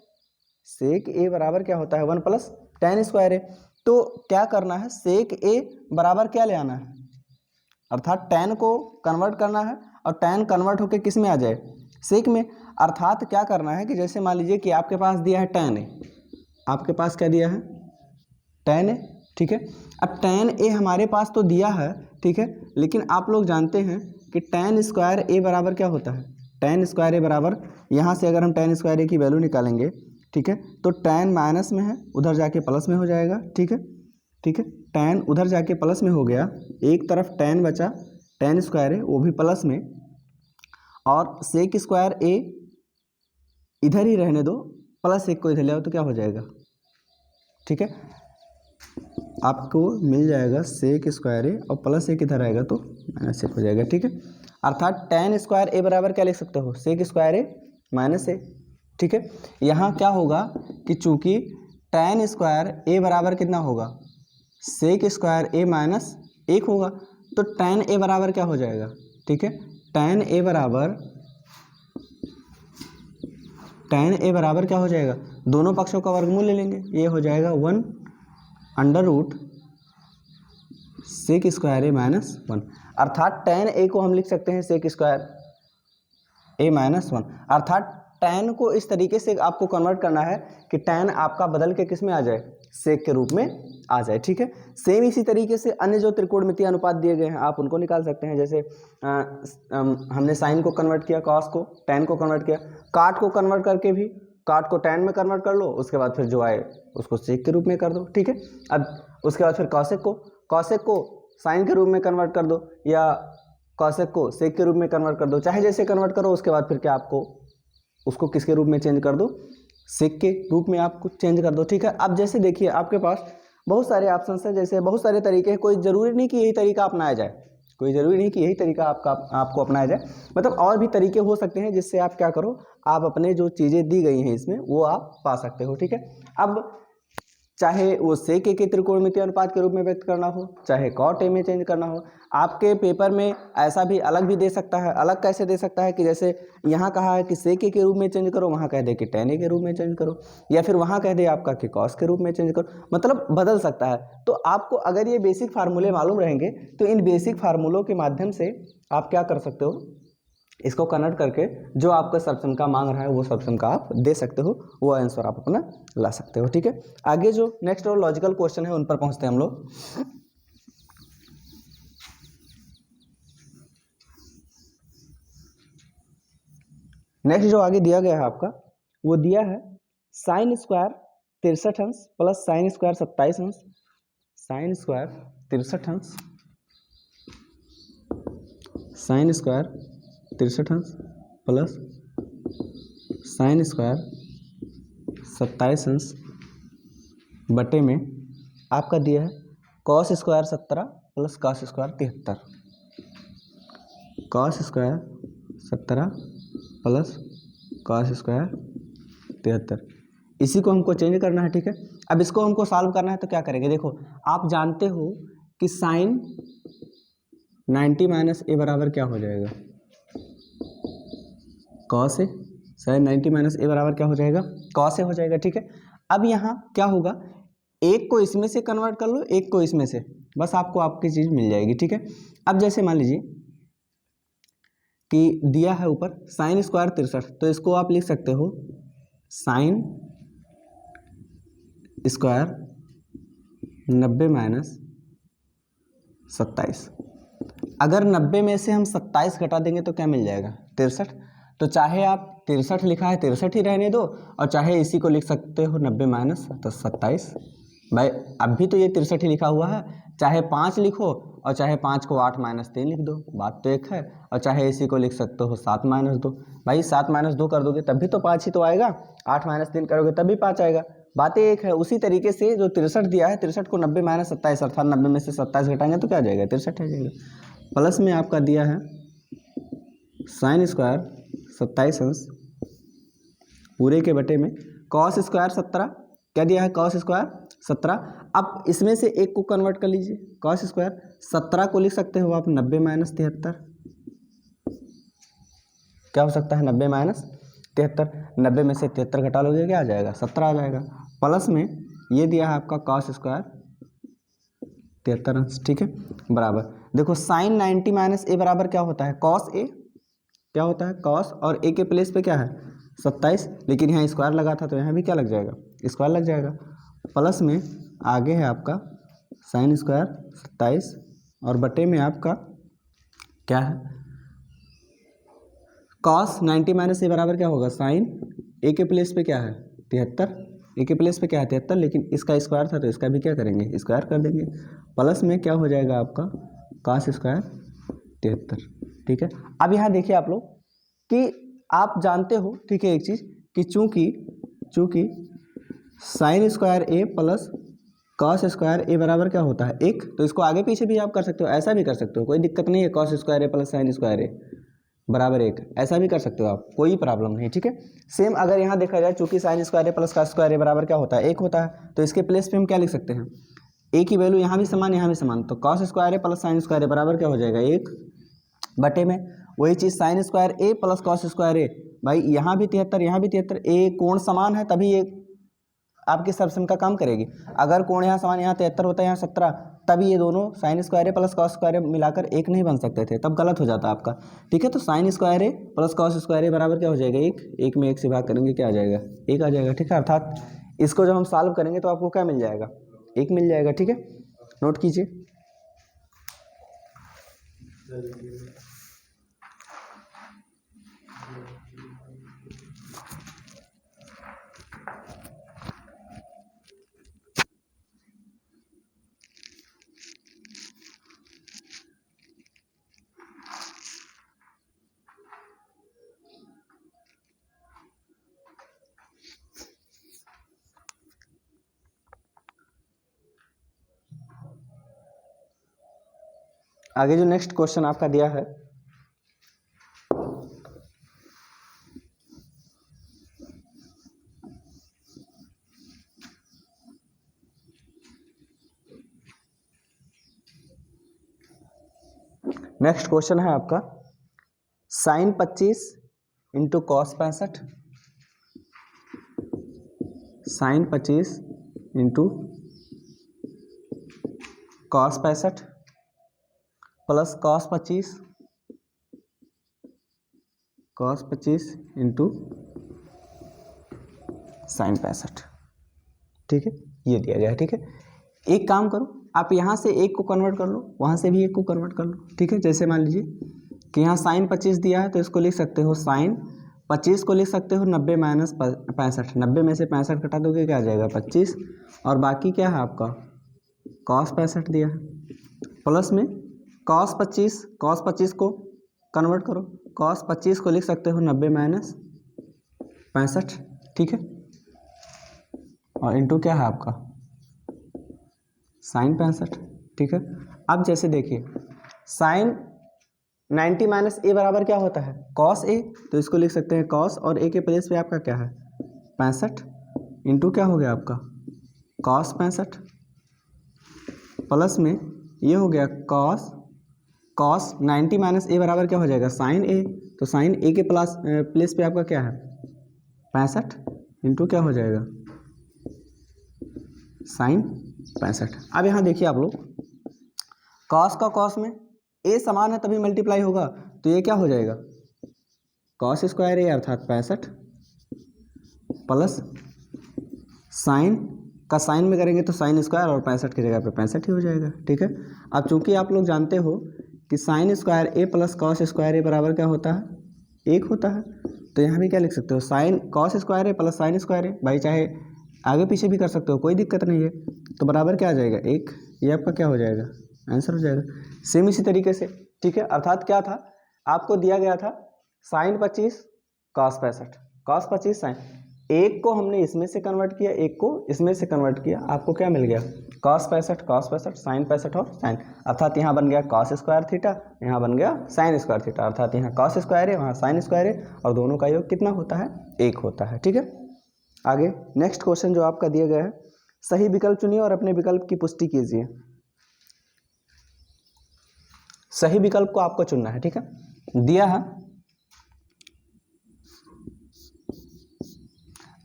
सेक ए बराबर क्या होता है? 1 प्लस टैन स्क्वायर ए। तो क्या करना है? सेक ए बराबर क्या ले आना है? अर्थात टैन को कन्वर्ट करना है, और टैन कन्वर्ट होकर किस में आ जाए? सेक में। अर्थात क्या करना है कि जैसे मान लीजिए कि आपके पास दिया है टैन ए, आपके पास क्या दिया है? Tan A. ठीक है, अब टैन ए हमारे पास तो दिया है, ठीक है, लेकिन आप लोग जानते हैं कि टैन स्क्वायर ए बराबर क्या होता है? टैन स्क्वायर ए बराबर, यहाँ से अगर हम टैन स्क्वायर ए की वैल्यू निकालेंगे, ठीक है, तो टैन माइनस में है, उधर जाके प्लस में हो जाएगा। ठीक है, ठीक है, टैन उधर जाके प्लस में हो गया, एक तरफ टैन बचा, टैन स्क्वायर ए वो भी प्लस में, और सेक स्क्वायर ए इधर ही रहने दो, प्लस एक को इधर ले आओ तो क्या हो जाएगा? ठीक है, आपको मिल जाएगा सेक स्क्वायर ए, और प्लस एक इधर आएगा तो माइनस एक हो जाएगा। ठीक है, अर्थात टैन स्क्वायर ए बराबर क्या लिख सकते हो? सेक स्क्वायर ए माइनस ए। ठीक है, यहाँ क्या होगा कि चूंकि टैन स्क्वायर ए बराबर कितना होगा? सेक स्क्वायर ए माइनस 1 होगा, तो टैन ए बराबर क्या हो जाएगा? ठीक है, टैन ए बराबर क्या हो जाएगा? दोनों पक्षों का वर्गमूल ले लेंगे, ये हो जाएगा 1 सेक स्क्वायर ए माइनस 1। अर्थात टैन ए को हम लिख सकते हैं सेक स्क्वायर ए माइनस 1। अर्थात टैन को इस तरीके से आपको कन्वर्ट करना है कि टैन आपका बदल के किस में आ जाए? सेक के रूप में आ जाए। ठीक है, सेम इसी तरीके से अन्य जो त्रिकोणमितीय अनुपात दिए गए हैं आप उनको निकाल सकते हैं। जैसे हमने साइन को कन्वर्ट किया, कॉस को टैन को कन्वर्ट किया, काट को कन्वर्ट करके भी काट को टैन में कन्वर्ट कर लो, उसके बाद फिर जो आए उसको सेक के रूप में कर दो। ठीक है, अब उसके बाद फिर कॉसेक को साइन के रूप में कन्वर्ट कर दो, या कॉसेक को सेक के रूप में कन्वर्ट कर दो, चाहे जैसे कन्वर्ट करो। उसके बाद फिर क्या आपको उसको किसके रूप में चेंज कर दो? सेक के रूप में आपको चेंज कर दो। ठीक है, अब जैसे देखिए आपके पास बहुत सारे ऑप्शन हैं, जैसे बहुत सारे तरीके हैं, कोई ज़रूरी नहीं कि यही तरीका अपनाया जाए, कोई ज़रूरी नहीं कि यही तरीका आपको अपनाया जाए, मतलब और भी तरीके हो सकते हैं जिससे आप क्या करो, आप अपने जो चीज़ें दी गई हैं इसमें वो आप पा सकते हो। ठीक है, अब चाहे वो सेक ए के त्रिकोणमितीय अनुपात के रूप में व्यक्त करना हो, चाहे कॉट ए में चेंज करना हो, आपके पेपर में ऐसा भी अलग भी दे सकता है। अलग कैसे दे सकता है कि जैसे यहाँ कहा है कि सेक ए के रूप में चेंज करो, वहाँ कह दे कि टैन ए के रूप में चेंज करो, या फिर वहाँ कह दे आपका कि कॉस के रूप में चेंज करो, मतलब बदल सकता है। तो आपको अगर ये बेसिक फार्मूले मालूम रहेंगे तो इन बेसिक फार्मूलों के माध्यम से आप क्या कर सकते हो, इसको कन्वर्ट करके जो आपका सब्सम का मांग रहा है वो सब्सम का आप दे सकते हो, वो आंसर आप अपना ला सकते हो। ठीक है, आगे जो नेक्स्ट और लॉजिकल क्वेश्चन है उन पर पहुंचते हैं हम लोग। नेक्स्ट जो आगे दिया गया है आपका, वो दिया है साइन स्क्वायर 63 अंश प्लस साइन स्क्वायर 27 अंश, साइन स्क्वायर 63 अंश, साइन स्क्वायर 63 अंश प्लस साइन स्क्वायर 27 अंश बटे में आपका दिया है cos square 17 plus cos square 73, cos square 17 plus cos square 73, इसी को हमको चेंज करना है। ठीक है, अब इसको हमको सॉल्व करना है तो क्या करेंगे, देखो आप जानते हो कि साइन 90 माइनस ए बराबर क्या हो जाएगा, कॉस ए, साइन 90 माइनस ए बराबर क्या हो जाएगा, कॉस ए हो जाएगा। ठीक है, अब यहाँ क्या होगा, एक को इसमें से कन्वर्ट कर लो, एक को इसमें से, बस आपको आपकी चीज़ मिल जाएगी। ठीक है, अब जैसे मान लीजिए कि दिया है ऊपर साइन स्क्वायर 63, तो इसको आप लिख सकते हो साइन स्क्वायर 90 माइनस 27। अगर 90 में से हम 27 घटा देंगे तो क्या मिल जाएगा, 63। तो चाहे आप 63 लिखा है 63 ही रहने दो, और चाहे इसी को लिख सकते हो 90 माइनस 27। भाई अब भी तो ये 63 ही लिखा हुआ है, चाहे 5 लिखो और चाहे 5 को 8 माइनस 3 लिख दो, बात तो एक है, और चाहे इसी को लिख सकते हो 7 माइनस 2। भाई 7 माइनस 2 कर दोगे तब भी तो 5 ही तो आएगा, 8 माइनस 3 करोगे तब भी 5 आएगा, बातें एक है। उसी तरीके से जो 63 दिया है, 63 को 90 माइनस 27 अर्थात 90 में से 27 घटाएंगे तो क्या आ जाएगा, 63 आ जाएगा। प्लस में आपका दिया है साइन स्क्वायर 27 अंश पूरे के बटे में कॉस स्क्वायर 17, क्या दिया है, कॉस स्क्वायर 17। अब इसमें से एक को कन्वर्ट कर लीजिए, कॉस स्क्वायर 17 को लिख सकते हो आप 90 माइनस 73, क्या हो सकता है 90 माइनस 73, 90 में से 73 घटा लोगे क्या आ जाएगा, 17 आ जाएगा। प्लस में ये दिया है आपका कॉस स्क्वायर 73 अंश। ठीक है, बराबर देखो साइन 90 माइनस ए बराबर क्या होता है, कॉस ए, क्या होता है कॉस, और ए के प्लेस पे क्या है 27, लेकिन यहाँ स्क्वायर लगा था तो यहाँ भी क्या लग जाएगा, स्क्वायर लग जाएगा। प्लस में आगे है आपका साइन स्क्वायर 27 और बटे में आपका क्या है कॉस 90 माइनस ए बराबर क्या होगा, साइन ए के प्लेस पे क्या है 73, ए के प्लेस पे क्या है 73, लेकिन इसका स्क्वायर था तो इसका भी क्या करेंगे, स्क्वायर कर देंगे। प्लस में क्या हो जाएगा आपका कॉस स्क्वायर 73। ठीक है, अब यहाँ देखिए आप लोग कि आप जानते हो, ठीक है, एक चीज़ कि चूंकि साइन स्क्वायर ए प्लस कॉस स्क्वायर ए बराबर क्या होता है एक, तो इसको आगे पीछे भी आप कर सकते हो, ऐसा भी कर सकते हो, कोई दिक्कत नहीं है, कॉस स्क्वायर ए प्लस साइन स्क्वायर ए बराबर एक, ऐसा भी कर सकते हो आप, कोई प्रॉब्लम नहीं। ठीक है, सेम अगर यहाँ देखा जाए चूंकि साइन स्क्वायर ए प्लस कॉस स्क्वायर ए बराबर क्या होता है एक होता है, तो इसके प्लेस पे हम क्या लिख सकते हैं, ए की वैल्यू यहाँ भी समान यहाँ भी समान, तो कॉस स्क्वायर ए प्लस साइन स्क्वायर ए बराबर क्या हो जाएगा एक, बटे में वही चीज़ साइन स्क्वायर ए प्लस कॉस स्क्वायर ए, भाई यहाँ भी 73 यहाँ भी 73, ए कोण समान है तभी ये आपके सबसम का काम करेगी। अगर कोण यहाँ समान, यहाँ 73 होता है यहाँ 17, तभी ये दोनों साइन स्क्वायर ए प्लस कॉस स्क्वायर ए मिलाकर एक नहीं बन सकते थे, तब गलत हो जाता आपका। ठीक है, तो साइन स्क्वायर ए प्लस कॉस स्क्वायर ए बराबर क्या हो जाएगा एक, एक में एक से भाग करेंगे क्या आ जाएगा, एक आ जाएगा। ठीक है, अर्थात इसको जब हम सॉल्व करेंगे तो आपको क्या मिल जाएगा, एक मिल जाएगा। ठीक है, नोट कीजिए। आगे जो नेक्स्ट क्वेश्चन आपका दिया है, नेक्स्ट क्वेश्चन है आपका sine 25 into cos 65, sine 25 into cos 65 plus cos 25 cos 25 into sine 65, ठीक है, ये दिया गया है। ठीक है, एक काम करो, आप यहाँ से एक को कन्वर्ट कर लो, वहाँ से भी एक को कन्वर्ट कर लो। ठीक है, जैसे मान लीजिए कि यहाँ साइन 25 दिया है तो इसको लिख सकते हो साइन 25 को लिख सकते हो 90 माइनस 65, 90 में से 65 घटा दोगे क्या आ जाएगा 25, और बाकी क्या है आपका cos 65 दिया है, प्लस में cos 25 को कन्वर्ट करो, cos 25 को लिख सकते हो 90 माइनस 65, ठीक है, और इंटू क्या है आपका साइन 65, ठीक है। अब जैसे देखिए साइन 90 माइनस ए बराबर क्या होता है cos ए, तो इसको लिख सकते हैं cos, और ए के प्लेस पे आपका क्या है 65 इंटू क्या हो गया आपका cos 65, प्लस में ये हो गया cos 90 माइनस ए बराबर क्या हो जाएगा साइन ए, तो साइन ए के प्लेस पे आपका क्या है 65 इंटू क्या हो जाएगा साइन 65। अब यहाँ देखिए आप लोग cos का cos में ए समान है तभी मल्टीप्लाई होगा, तो ये क्या हो जाएगा cos स्क्वायर ए अर्थात 65 प्लस साइन का साइन में करेंगे तो साइन स्क्वायर, और 65 की जगह पे 65 ही हो जाएगा। ठीक है, अब चूंकि आप लोग जानते हो कि साइन स्क्वायर ए प्लस कॉस स्क्वायर ए बराबर क्या होता है 1 होता है, तो यहाँ भी क्या लिख सकते हो साइन कॉस स्क्वायर ए प्लस साइन स्क्वायर ए, भाई चाहे आगे पीछे भी कर सकते हो, कोई दिक्कत नहीं है, तो बराबर क्या आ जाएगा 1, ये आपका क्या हो जाएगा आंसर हो जाएगा। सेम इसी तरीके से, ठीक है, अर्थात क्या था आपको दिया गया था साइन 25 कॉस 25 साइन, एक को हमने इसमें से कन्वर्ट किया, एक को इसमें से कन्वर्ट किया, आपको क्या मिल गया cos 65 साइन 65 और साइन, अर्थात यहाँ बन गया cos स्क्वायर थीटा, यहाँ बन गया साइन स्क्वायर थीटा, अर्थात यहाँ cos स्क्वायर है वहाँ साइन स्क्वायर है, और दोनों का योग कितना होता है 1 होता है। ठीक है, आगे नेक्स्ट क्वेश्चन जो आपका दिया गया है, सही विकल्प चुनिए और अपने विकल्प की पुष्टि कीजिए। सही विकल्प को आपको चुनना है, ठीक है, दिया है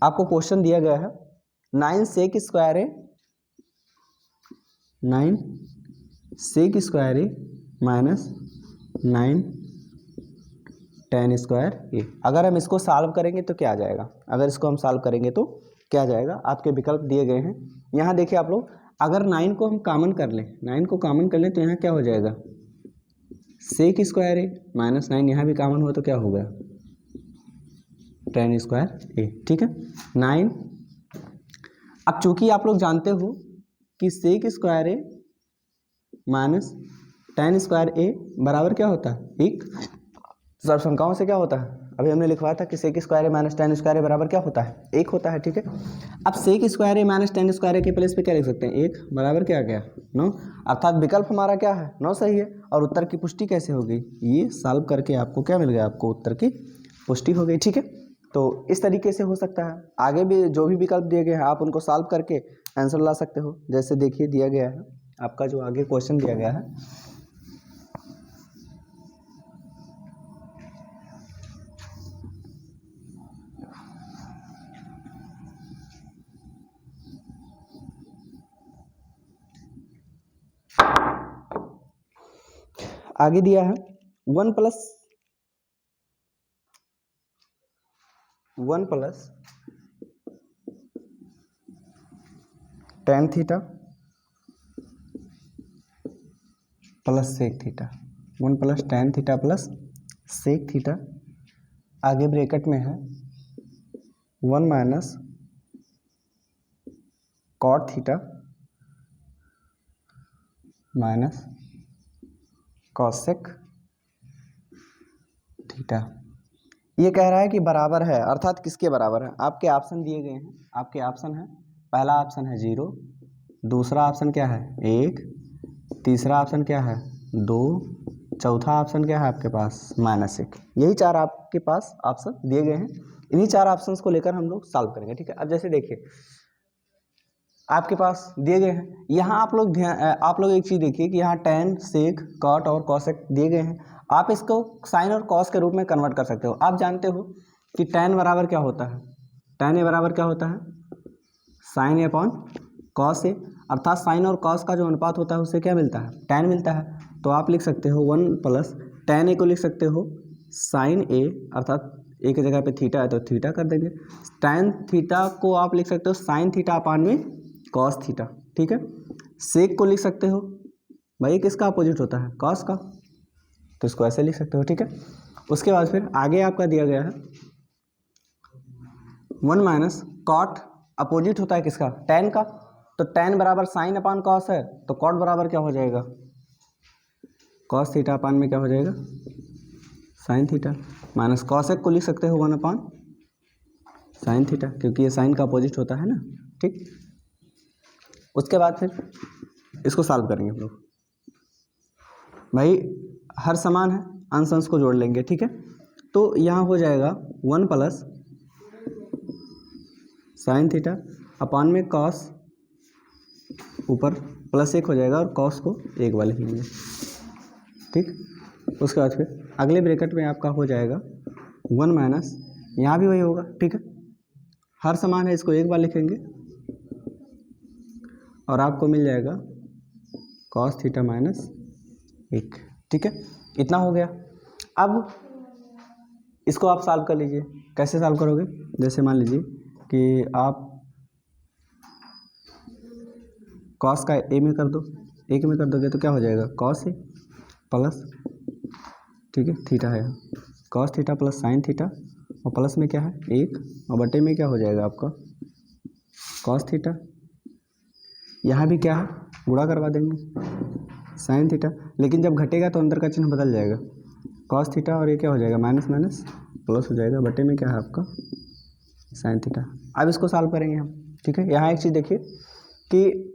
आपको क्वेश्चन दिया गया है 9 सेक स्क्वायर ए 9 सेक स्क्वायर ए माइनस 9 tan स्क्वायर ए। अगर हम इसको सॉल्व करेंगे तो क्या आ जाएगा, अगर इसको हम सॉल्व करेंगे तो क्या आ जाएगा, आपके विकल्प दिए गए हैं। यहाँ देखिए आप लोग, अगर 9 को हम कॉमन कर लें, 9 को कॉमन कर लें तो यहाँ क्या हो जाएगा सेक स्क्वायर ए माइनस 9, यहाँ भी कॉमन हुआ तो क्या होगा tan स्क्वायर ए। ठीक है, 9, अब चूंकि आप लोग जानते हो कि सेक स्क्वायर ए माइनस tan स्क्वायर ए बराबर क्या होता है 1, सर्वसंख्याओं से क्या होता है, अभी हमने लिखवाया था कि सेक स्क्वायर ए माइनस tan स्क्वायर ए बराबर क्या होता है 1 होता है। ठीक है, अब सेक स्क्वायर ए माइनस tan स्क्वायर ए के प्लेस पे क्या लिख सकते हैं 1 बराबर क्या आ गया 9, अर्थात विकल्प हमारा क्या है 9 सही है, और उत्तर की पुष्टि कैसे हो गई, ये सॉल्व करके आपको क्या मिल गया, आपको उत्तर की पुष्टि हो गई। ठीक है, तो इस तरीके से हो सकता है, आगे भी जो भी विकल्प दिए गए हैं आप उनको सॉल्व करके आंसर ला सकते हो। जैसे देखिए दिया गया है आपका जो आगे क्वेश्चन दिया गया है, आगे दिया है 1 plus tan theta plus sec theta, 1 plus tan theta plus sec theta, आगे ब्रैकेट में है 1 minus cot theta minus cosec theta. ये कह रहा है कि बराबर है, अर्थात किसके बराबर है, आपके ऑप्शन दिए गए हैं, आपके ऑप्शन है, पहला ऑप्शन है 0, दूसरा ऑप्शन क्या है 1, तीसरा ऑप्शन क्या है 2, चौथा ऑप्शन क्या है आपके पास -1, यही 4 आपके पास ऑप्शन दिए गए हैं। इन्हीं 4 ऑप्शंस को लेकर हम लोग सॉल्व करेंगे। ठीक है, अब जैसे देखिए आपके पास दिए गए हैं, यहाँ आप लोग एक चीज़ देखिए कि यहाँ tan सेक कॉट और कॉसेक दिए गए हैं, आप इसको साइन और कॉस के रूप में कन्वर्ट कर सकते हो। आप जानते हो कि tan बराबर क्या होता है, tan ए बराबर क्या होता है sign A upon cos A, अर्थात साइन और कॉस का जो अनुपात होता है उससे क्या मिलता है tan मिलता है, तो आप लिख सकते हो 1 प्लस tan ए को लिख सकते हो साइन ए, अर्थात ए की जगह पे थीटा है तो थीटा कर देंगे। tan थीटा को आप लिख सकते हो साइन थीटा अपान में कॉस थीटा, ठीक है। सेक को लिख सकते हो भाई किसका अपोजिट होता है, कॉस का, तो इसको ऐसे लिख सकते हो, ठीक है। उसके बाद फिर आगे आपका दिया गया है 1 माइनस कॉट, अपोजिट होता है किसका, tan का, तो tan बराबर साइन अपान कॉस है, तो कॉट बराबर क्या हो जाएगा, कॉस थीटा अपान में क्या हो जाएगा, साइन थीटा, माइनस कॉसेक को लिख सकते हो 1 अपान साइन थीटा, क्योंकि ये साइन का अपोजिट होता है ना, ठीक। उसके बाद फिर इसको सॉल्व करेंगे हम लोग, भाई हर समान है, अंश अंश को जोड़ लेंगे, ठीक है। तो यहाँ हो जाएगा 1 प्लस साइन थीटा अपान में कॉस, ऊपर प्लस 1 हो जाएगा और कॉस को 1 वाले लिखेंगे, ठीक। उसके बाद फिर अगले ब्रैकेट में आपका हो जाएगा 1 माइनस, यहाँ भी वही होगा, ठीक है, हर समान है, इसको 1 बार लिखेंगे और आपको मिल जाएगा कॉस थीटा माइनस 1, ठीक है। इतना हो गया। अब इसको आप सॉल्व कर लीजिए। कैसे सॉल्व करोगे, जैसे मान लीजिए कि आप कॉस का ए में कर दो, एक में कर दोगे तो क्या हो जाएगा, कॉस ए प्लस, ठीक है, थीटा है, cos theta plus sine theta, और प्लस में क्या है 1, और बटे में क्या हो जाएगा आपका कॉस थीटा, यहाँ भी क्या है गुणा करवा देंगे साइन थीटा, लेकिन जब घटेगा तो अंदर का चिन्ह बदल जाएगा, कॉस थीटा और ये क्या हो जाएगा माइनस माइनस प्लस हो जाएगा, बटे में क्या है आपका साइन थीटा। अब इसको सॉल्व करेंगे हम, ठीक है। यहाँ एक चीज़ देखिए कि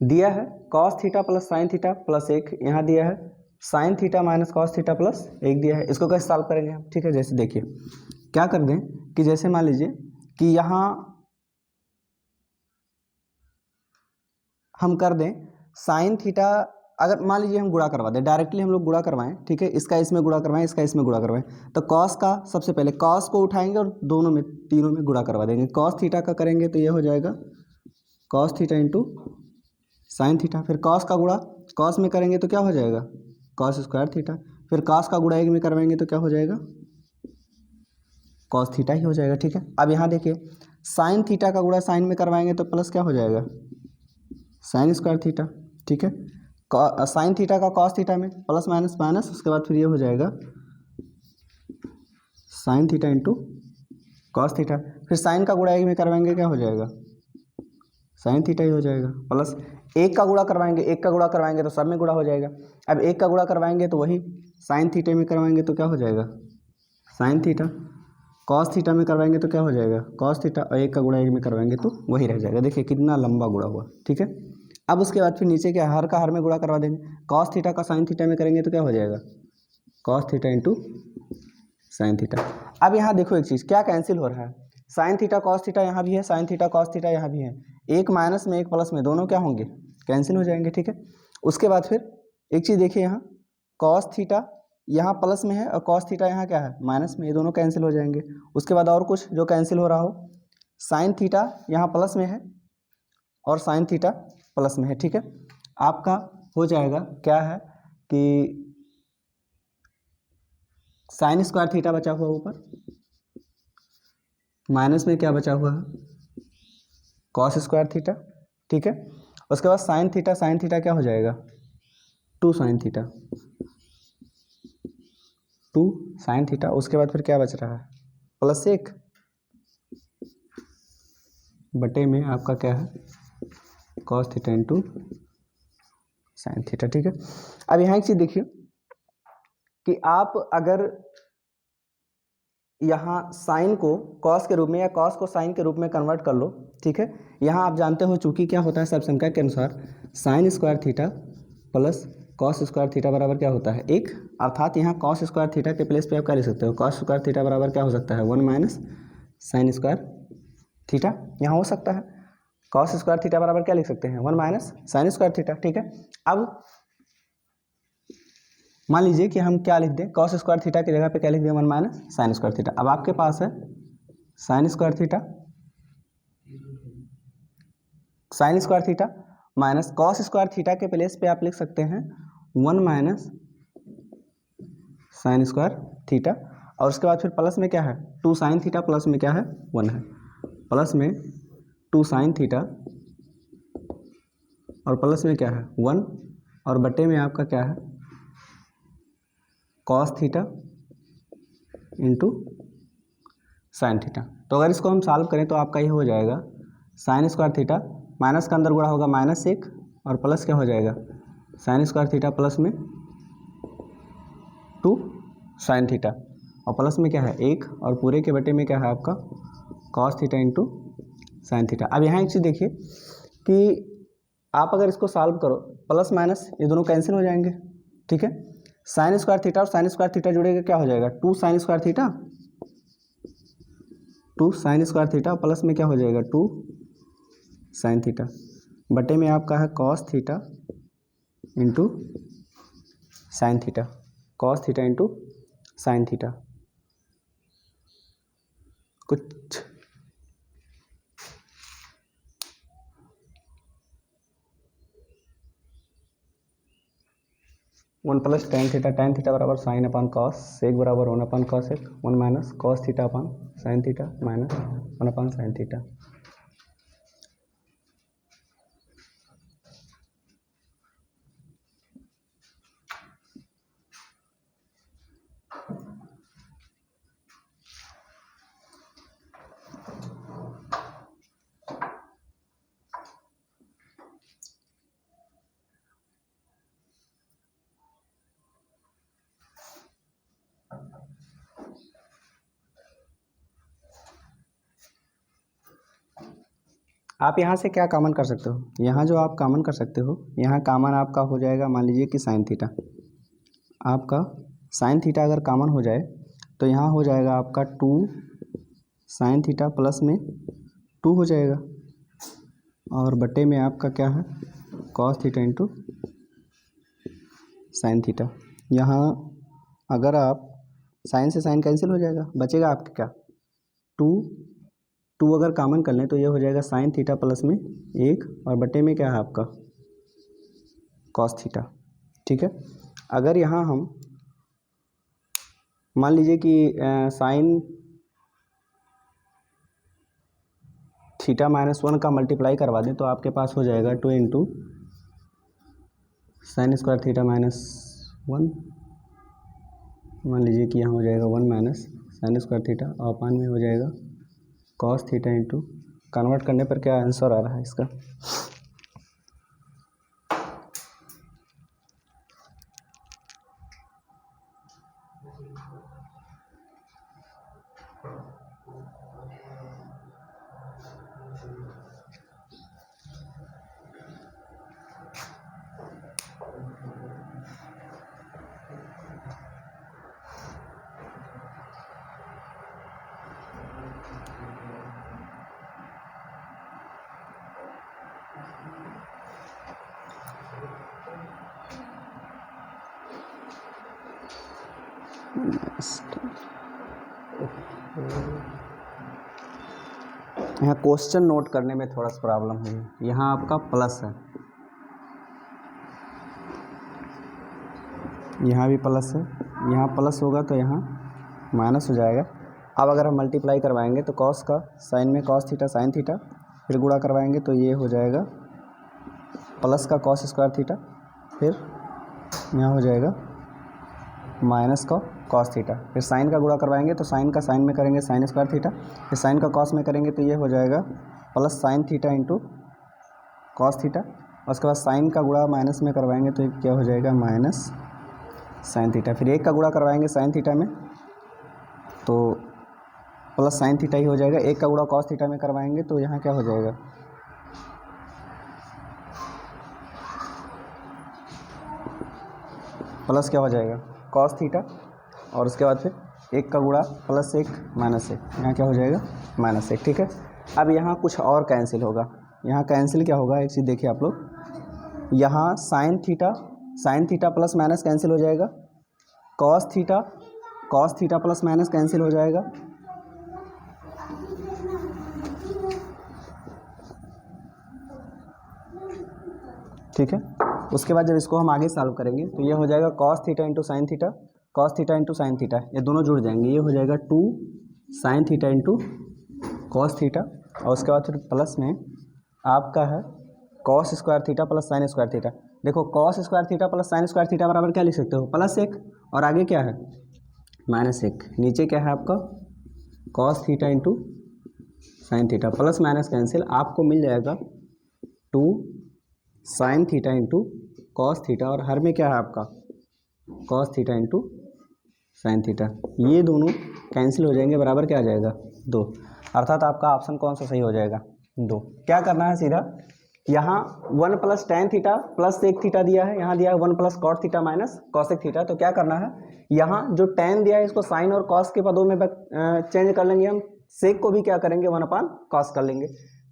दिया है cos theta plus sine theta plus 1, यहाँ दिया है sine theta minus cos theta plus 1 दिया है, इसको कैसे सॉल्व करेंगे हम, ठीक है। जैसे देखिए क्या कर दें कि जैसे मान लीजिए कि यहाँ हम कर दें साइन थीटा, अगर मान लीजिए हम गुणा करवा दें, डायरेक्टली हम लोग गुणा करवाएं, ठीक है, इसका इसमें गुणा करवाएं, इसका इसमें गुणा करवाएं, तो कॉस का सबसे पहले कॉस को उठाएंगे और दोनों में तीनों में गुणा करवा देंगे। कॉस थीटा का करेंगे तो ये हो जाएगा cos theta into sine theta, फिर कॉस का गुणा कॉस में करेंगे तो क्या हो जाएगा कॉस स्क्वायर थीटा, फिर कॉस का गुणा 1 में करवाएंगे तो क्या हो जाएगा कॉस थीटा ही हो जाएगा, ठीक है। अब यहाँ देखिए साइन थीटा का गुणा साइन में करवाएंगे तो प्लस क्या हो जाएगा साइन स्क्वायर थीटा, ठीक है। साइन थीटा का कॉस थीटा में प्लस माइनस माइनस, उसके बाद फिर ये हो जाएगा sign theta into cos theta, फिर साइन का गुणा 1 में करवाएंगे क्या हो जाएगा साइन थीटा ही हो जाएगा, प्लस 1 का गुणा करवाएंगे, 1 का गुणा करवाएंगे तो सब में गुणा हो जाएगा। अब 1 का गुणा करवाएंगे तो वही साइन थीटा में करवाएंगे तो क्या हो जाएगा साइन थीटा, कॉस थीटा में करवाएंगे तो क्या हो जाएगा कॉस थीटा, और 1 का गुणा 1 में करवाएंगे तो वही रह जाएगा। देखिए कितना लंबा गुणा हुआ, ठीक है। अब उसके बाद फिर नीचे क्या हर का हर में गुणा करवा देंगे, कॉस थीटा का साइन थीटा में करेंगे तो क्या हो जाएगा cos theta into sine theta. अब यहाँ देखो एक चीज़ क्या कैंसिल हो रहा है, साइन थीटा कॉस थीटा यहाँ भी है, साइन थीटा कॉस थीटा यहाँ भी है, एक माइनस में एक प्लस में दोनों क्या होंगे कैंसिल हो जाएंगे, ठीक है। उसके बाद फिर एक चीज़ देखिए यहाँ कॉस थीटा यहाँ प्लस में है और कॉस थीटा यहाँ क्या है माइनस में, ये दोनों कैंसिल हो जाएंगे। उसके बाद और कुछ जो कैंसिल हो रहा हो, साइन थीटा यहाँ प्लस में है और साइन थीटा प्लस में है, ठीक है। आपका हो जाएगा क्या है कि साइन स्क्वायर थीटा बचा हुआ ऊपर, माइनस में क्या बचा हुआ है कॉस स्क्वायर थीटा, ठीक है। उसके बाद साइन थीटा क्या हो जाएगा 2 साइन थीटा, 2 साइन थीटा। उसके बाद फिर क्या बच रहा है प्लस 1 बटे में आपका क्या है cos theta into sine theta, ठीक है। अब यहाँ एक चीज़ देखिए कि आप अगर यहाँ साइन को कॉस के रूप में या कॉस को साइन के रूप में कन्वर्ट कर लो, ठीक है। यहाँ आप जानते हो चूंकि क्या होता है सब संख्या के अनुसार sign square theta plus cos square theta बराबर क्या होता है 1, अर्थात यहाँ कॉस स्क्वायर थीटा के प्लेस पे आप क्या लिख सकते हो कॉस स्क्वायर थीटा बराबर क्या हो सकता है 1 माइनस साइन स्क्वायर थीटा, यहाँ हो सकता है कॉस स्क्वायर थीटा बराबर क्या लिख सकते हैं 1 माइनस साइन स्क्वायर थीटा, ठीक है। अब मान लीजिए कि हम क्या लिख दें कॉस स्क्वायर थीटा की जगह पे क्या लिख दें 1 माइनस साइन स्क्वायर थीटा। अब आपके पास है sign square theta minus cos square theta के प्लेस पे आप लिख सकते हैं 1 माइनस साइन स्क्वायर थीटा, और उसके बाद फिर प्लस में क्या है 2 साइन थीटा, प्लस में क्या है 1 है, प्लस में 2 साइन थीटा और प्लस में क्या है 1 और बटे में आपका क्या है cos theta into sine theta. तो अगर इसको हम सॉल्व करें तो आपका ये हो जाएगा साइन स्क्वायर थीटा, माइनस का अंदर गुणा होगा -1 और प्लस क्या हो जाएगा साइन स्क्वायर थीटा प्लस में 2 साइन थीटा और प्लस में क्या है 1 और पूरे के बटे में क्या है आपका cos theta into sine theta. अब यहाँ एक चीज़ देखिए कि आप अगर इसको सॉल्व करो प्लस माइनस ये दोनों कैंसिल हो जाएंगे, ठीक है। साइन स्क्वायर थीटा और साइन स्क्वायर थीटा जुड़ेगा, क्या हो जाएगा 2 sign square theta, 2 sign square theta plus में क्या हो जाएगा 2 साइन थीटा बटे में आपका है cos theta into sine theta, cos theta into sine theta. कुछ 1 प्लस टेन थीटा बराबर साइन अपान कॉस, सेक बराबर 1 अपान कॉस एक, 1 minus cos theta upon sine theta minus 1 अपान साइन थीटा। आप यहाँ से क्या कॉमन कर सकते हो, यहाँ जो आप कॉमन कर सकते हो यहाँ कॉमन आपका हो जाएगा, मान लीजिए कि साइन थीटा, आपका साइन थीटा अगर कॉमन हो जाए तो यहाँ हो जाएगा आपका 2 साइन थीटा प्लस में 2 हो जाएगा और बटे में आपका क्या है cos theta into sine theta. यहाँ अगर आप साइन से साइन कैंसिल हो जाएगा, बचेगा आपका क्या 2 अगर कॉमन कर लें तो ये हो जाएगा साइन थीटा प्लस में 1 और बटे में क्या है आपका कॉस थीटा, ठीक है। अगर यहाँ हम मान लीजिए कि साइन थीटा -1 का मल्टीप्लाई करवा दें तो आपके पास हो जाएगा 2 इंटू साइन स्क्वायर थीटा -1, मान लीजिए कि यहाँ हो जाएगा 1 माइनस साइन स्क्वायर थीटा और अपान में हो जाएगा कॉस थीटा इंटू, कन्वर्ट करने पर क्या आंसर आ रहा है इसका यहाँ क्वेश्चन नोट करने में थोड़ा सा प्रॉब्लम है। यहाँ आपका प्लस है, यहाँ भी प्लस है, यहाँ प्लस होगा तो यहाँ माइनस हो जाएगा। अब अगर हम मल्टीप्लाई करवाएंगे तो कॉस का साइन में कॉस थीटा साइन थीटा, फिर गुणा करवाएंगे तो ये हो जाएगा प्लस का कॉस स्क्वायर थीटा, फिर यहाँ हो जाएगा माइनस का कॉस थीटा, फिर साइन का गुणा करवाएंगे तो साइन का साइन में करेंगे साइन स्क्वायर थीटा, फिर साइन का कॉस में करेंगे तो ये हो जाएगा plus sign theta into cos theta, और उसके बाद साइन का गुणा माइनस में करवाएंगे तो क्या हो जाएगा माइनस साइन थीटा, फिर एक का गुणा करवाएंगे साइन थीटा में तो प्लस साइन थीटा ही हो जाएगा, एक का गुणा कॉस थीटा में करवाएंगे तो यहाँ क्या हो जाएगा प्लस क्या हो जाएगा कॉस थीटा, और उसके बाद फिर एक का गुणा प्लस 1 माइनस 1, यहाँ क्या हो जाएगा -1, ठीक है। अब यहाँ कुछ और कैंसिल होगा, यहाँ कैंसिल क्या होगा एक चीज़ देखिए आप लोग, यहाँ sine theta plus minus cancel हो जाएगा, cos theta plus minus cancel हो जाएगा, ठीक है। उसके बाद जब इसको हम आगे सॉल्व करेंगे तो ये हो जाएगा cos theta into sine theta, cos theta into sine theta, ये दोनों जुड़ जाएंगे, ये हो जाएगा 2 sine theta into cos theta, और उसके बाद फिर प्लस में आपका है cos square theta plus sine square theta. देखो cos square theta plus sine square theta बराबर क्या लिख सकते हो, +1, और आगे क्या है -1, नीचे क्या है आपका cos theta into sine theta, plus minus cancel, आपको मिल जाएगा 2 sine theta into cos theta, और हर में क्या है आपका cos theta into sine theta, ये दोनों कैंसिल हो जाएंगे, बराबर क्या आ जाएगा 2, अर्थात आपका ऑप्शन कौन सा सही हो जाएगा 2। क्या करना है सीधा, यहाँ 1 plus tan theta plus sec theta दिया है, यहाँ दिया है 1 plus cot theta minus cosec theta, तो क्या करना है यहाँ जो टेन दिया है इसको साइन और कॉस के पदों में चेंज कर लेंगे हम, सेक को भी क्या करेंगे 1/cos कर लेंगे,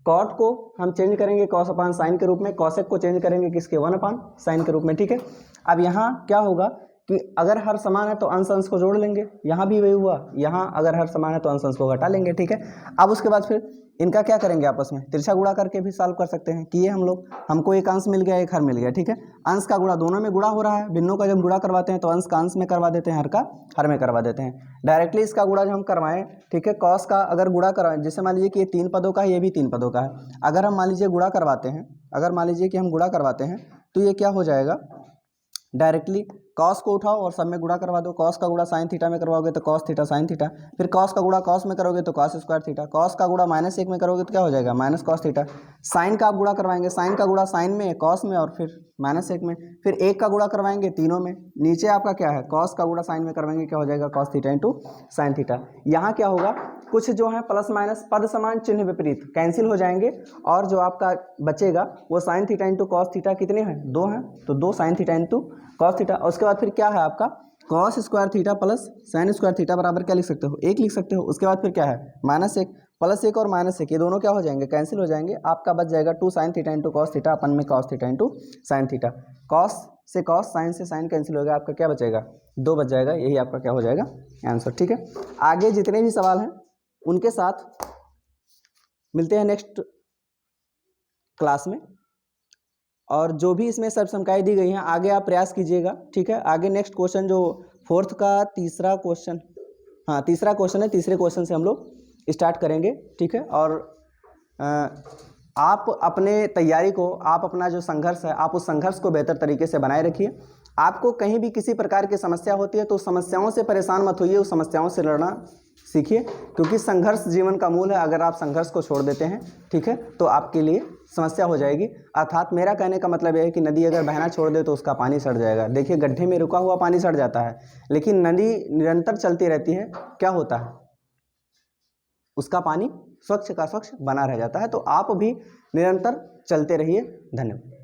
कॉट को हम चेंज करेंगे cos/sin के रूप में, कॉसेक को चेंज करेंगे किसके 1/sin के रूप में, ठीक है। अब यहाँ क्या होगा कि अगर हर समान है तो अंश अंश को जोड़ लेंगे, यहाँ भी वही हुआ, यहाँ अगर हर समान है तो अंश अंश को घटा लेंगे, ठीक है। अब उसके बाद फिर इनका क्या करेंगे आपस में, तिरछा गुणा करके भी सॉल्व कर सकते हैं, किए हम लोग, हमको एक अंश मिल गया एक हर मिल गया, ठीक है। अंश का गुणा दोनों में गुणा हो रहा है, भिन्नों का जब गुणा करवाते हैं तो अंश का अंश में करवा देते हैं, हर का हर में करवा देते हैं। डायरेक्टली इसका गुणा जो हम करवाएं, ठीक है, कॉस का अगर गुणा करवाएं, जैसे मान लीजिए कि ये 3 पदों का है, ये भी 3 पदों का है, अगर हम मान लीजिए गुणा करवाते हैं, अगर मान लीजिए कि हम गुणा करवाते हैं तो ये क्या हो जाएगा, डायरेक्टली कॉस को उठाओ और सब में गुणा करवा दो, कॉस का गुणा साइन थीटा में करवाओगे तो कॉस थीटा साइन थीटा, फिर कॉस का गुणा कॉस में करोगे तो कॉस स्क्वायर थीटा, कॉस का गुणा -1 में करोगे तो क्या हो जाएगा माइनस कॉस थीटा, साइन का आप गुणा करवाएंगे, साइन का गुणा साइन में, कॉस में, और फिर -1 में, फिर 1 का गुणा करवाएंगे तीनों में, नीचे आपका क्या है कॉस का गुणा साइन में करवाएंगे, क्या हो जाएगा cos theta into sine theta. यहाँ क्या होगा, कुछ जो है प्लस माइनस पद समान चिन्ह विपरीत कैंसिल हो जाएंगे, और जो आपका बचेगा वो sign theta into cos theta कितने हैं 2 हैं, तो 2 sine theta into cos theta, और उसके बाद फिर क्या है आपका cos square theta plus sine square theta बराबर क्या लिख सकते हो 1 लिख सकते हो, उसके बाद फिर क्या है -1, +1 और -1 ये दोनों क्या हो जाएंगे कैंसिल हो जाएंगे, आपका बच जाएगा 2 sine theta into cos theta, अपन में cos theta into sine theta, cos से कॉस साइन से साइन कैंसिल हो गया, आपका क्या बचेगा 2 बच जाएगा, यही आपका क्या हो जाएगा आंसर, ठीक है। आगे जितने भी सवाल हैं उनके साथ मिलते हैं नेक्स्ट क्लास में, और जो भी इसमें सब समझाई दी गई हैं आगे आप प्रयास कीजिएगा, ठीक है। आगे नेक्स्ट क्वेश्चन जो 4th का तीसरा क्वेश्चन, हाँ तीसरा क्वेश्चन है, तीसरे क्वेश्चन से हम लोग स्टार्ट करेंगे, ठीक है। और आप अपने तैयारी को, आप अपना जो संघर्ष है आप उस संघर्ष को बेहतर तरीके से बनाए रखिए। आपको कहीं भी किसी प्रकार की समस्या होती है तो समस्याओं से परेशान मत होइए, उस समस्याओं से लड़ना सीखिए, क्योंकि संघर्ष जीवन का मूल है। अगर आप संघर्ष को छोड़ देते हैं, ठीक है, तो आपके लिए समस्या हो जाएगी। अर्थात मेरा कहने का मतलब यह है कि नदी अगर बहना छोड़ दे तो उसका पानी सड़ जाएगा। देखिए गड्ढे में रुका हुआ पानी सड़ जाता है, लेकिन नदी निरंतर चलती रहती है, क्या होता है उसका पानी स्वच्छ का स्वच्छ बना रह जाता है। तो आप भी निरंतर चलते रहिए। धन्यवाद।